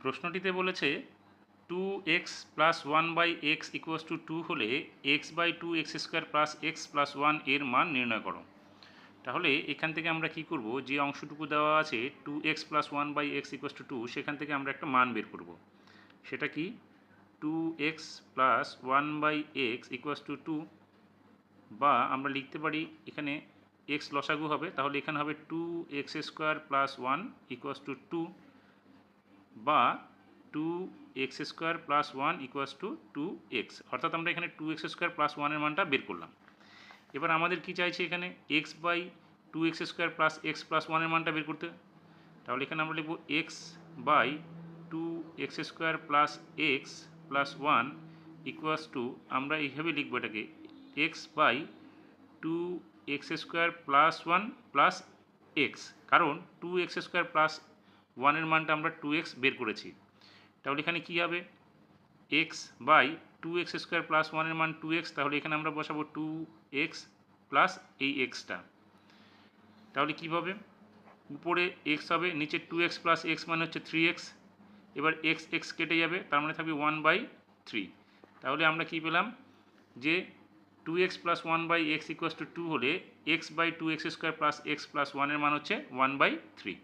প্রশ্নটিতে বলেছে 2x plus 1/x equals to 2 হলে x/2x² plus x plus 1 এর মান নির্ণয় করো। তাহলে এখান থেকে আমরা কি করব, যে অংশটুকু দেওয়া আছে 2x plus 1/x equals to 2, সেখান থেকে আমরা একটা মান বের করব। সেটা কি, 2x plus 1/x equals to 2, বা আমরা লিখতে পারি এখানে x লসাগু হবে, তাহলে এখানে হবে 2x² প্লাস 1 ইকুয়ালস টু 2, বা 2x² plus 1 equals to 2x, অর্থাৎ আমরা এখানে 2x² প্লাস 1 এর মানটা বের করলাম। এবার আমাদের কি চাইছে, এখানে x/2x² প্লাস x প্লাস 1 এর মানটা বের করতে। তাহলে এখানে আমরা লিখব x/2x² plus x plus 1 equals to, আমরা এইভাবে লিখবো এটাকে x/2x² প্লাস 1 প্লাস x, কারণ 2x² প্লাস 1 এর মানটা আমরা 2x বের করেছি। তাহলে এখানে কি হবে, x/2x² প্লাস 1 এর মান 2x, তাহলে এখানে আমরা বসাবো 2x প্লাস এই এক্সটা। তাহলে কীভাবে, উপরে x হবে, নিচে 2x প্লাস x মানে হচ্ছে 3x, এবার x কেটে যাবে, তার মানে থাকবে 1/3। তাহলে আমরা কি পেলাম, যে 2x plus 1/x equals to 2 হলে x/2x² প্লাস x প্লাস 1 এর মান হচ্ছে 1/3।